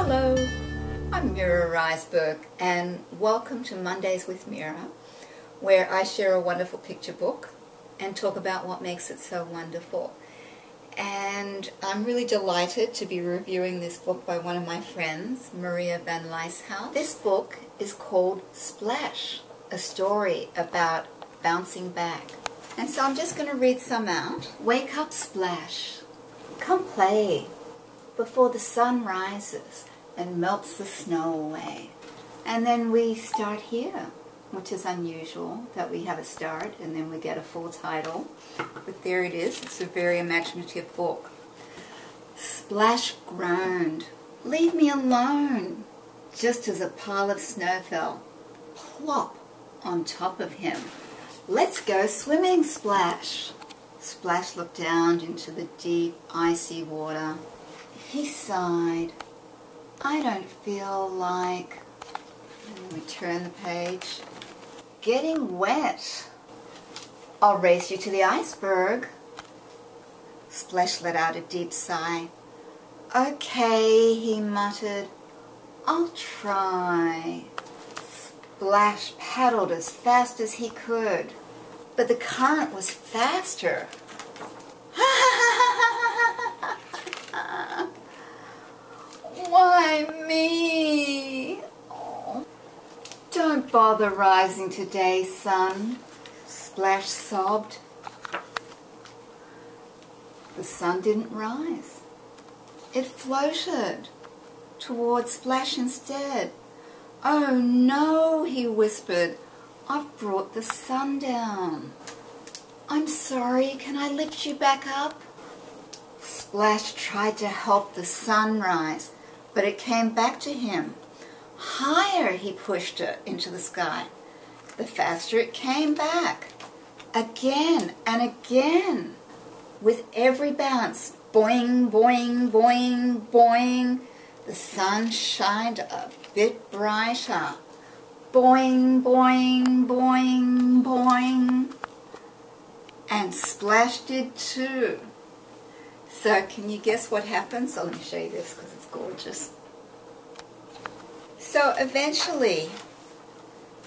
Hello, I'm Mira and welcome to Mondays with Mira, where I share a wonderful picture book and talk about what makes it so wonderful. And I'm really delighted to be reviewing this book by one of my friends, Maria Van Lieshout. This book is called Splash, a story about bouncing back. And so I'm just going to read some out. Wake up, Splash. Come play before the sun rises and melts the snow away. And then we start here, which is unusual that we have a start and then we get a full title. But there it is. It's a very imaginative book. Splash groaned. Leave me alone. Just as a pile of snow fell plop on top of him. Let's go swimming, Splash. Splash looked down into the deep, icy water. He sighed. I don't feel like... And we turn the page. Getting wet. I'll race you to the iceberg. Splash let out a deep sigh. Okay, he muttered. I'll try. Splash paddled as fast as he could. But the current was faster. Why me? Oh. Don't bother rising today, son, Splash sobbed. The sun didn't rise. It floated towards Splash instead. Oh no, he whispered. I've brought the sun down. I'm sorry, can I lift you back up? Splash tried to help the sun rise, but it came back to him. Higher he pushed it into the sky. The faster it came back. Again and again. With every bounce, boing, boing, boing, boing, the sun shined a bit brighter. Boing, boing, boing, boing. And Splash did too. So can you guess what happens? So let me show you this because it's gorgeous. So eventually,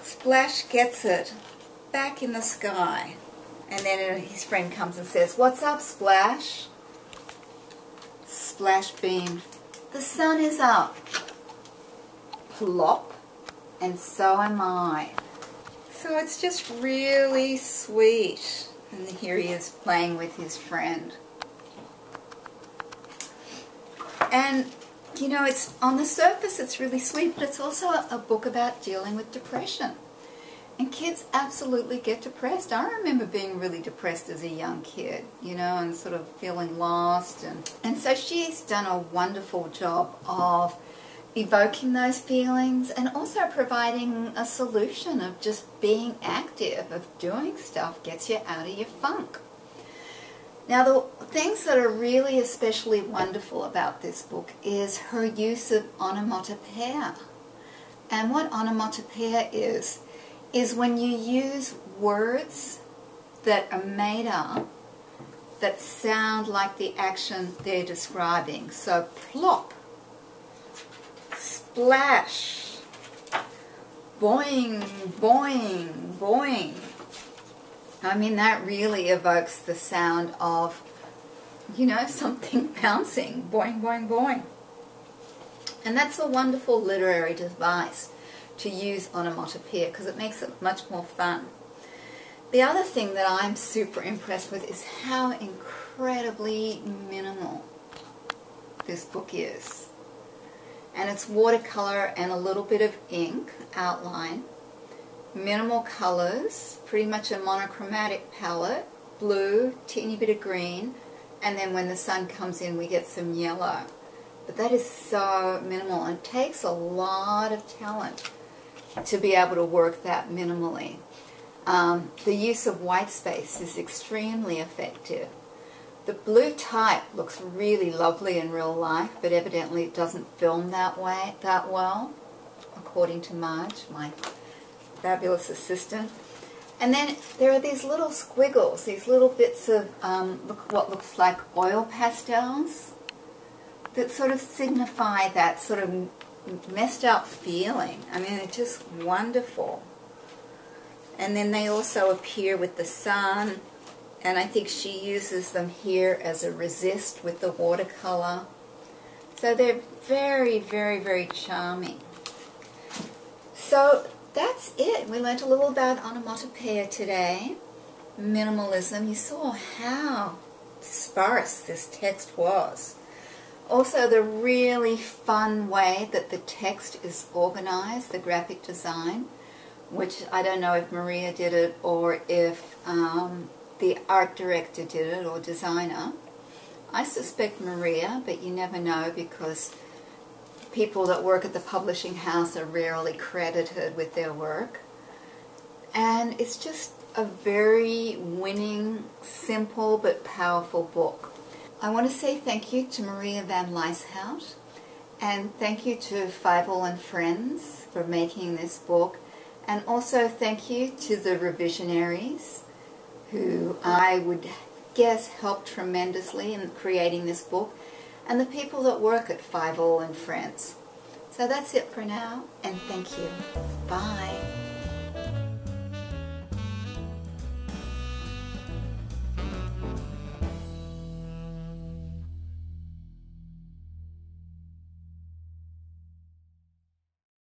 Splash gets it back in the sky. And then his friend comes and says, "What's up, Splash?" Splash beamed. "The sun is up." Plop. And so am I. So it's just really sweet. And here he is playing with his friend. And, you know, it's on the surface it's really sweet, but it's also a book about dealing with depression. And kids absolutely get depressed. I remember being really depressed as a young kid, you know, and sort of feeling lost. And so she's done a wonderful job of evoking those feelings and also providing a solution of just being active, of doing stuff gets you out of your funk. Now the things that are really especially wonderful about this book is her use of onomatopoeia. And what onomatopoeia is when you use words that are made up that sound like the action they're describing. So plop, splash, boing, boing, boing. I mean, that really evokes the sound of, you know, something bouncing, boing, boing, boing. And that's a wonderful literary device to use onomatopoeia because it makes it much more fun. The other thing that I'm super impressed with is how incredibly minimal this book is. And it's watercolor and a little bit of ink outline. Minimal colors, pretty much a monochromatic palette, blue, teeny bit of green, and then when the sun comes in we get some yellow. But that is so minimal and it takes a lot of talent to be able to work that minimally. The use of white space is extremely effective. The blue type looks really lovely in real life, but evidently it doesn't film that well, according to Marge, my fabulous assistant. And then there are these little squiggles, these little bits of what looks like oil pastels that sort of signify that sort of messed up feeling. I mean, it's just wonderful. And then they also appear with the sun, and I think she uses them here as a resist with the watercolor. So they're very, very, very charming. So that's it. We learned a little about onomatopoeia today. Minimalism. You saw how sparse this text was. Also, the really fun way that the text is organized, the graphic design, which I don't know if Maria did it or if the art director did it or designer. I suspect Maria, but you never know because people that work at the publishing house are rarely credited with their work. And it's just a very winning, simple but powerful book. I want to say thank you to Maria Van Lieshout, and thank you to Fievel and Friends for making this book, and also thank you to the revisionaries who I would guess helped tremendously in creating this book, and the people that work at Fievel and Friends. So that's it for now, and thank you. Bye.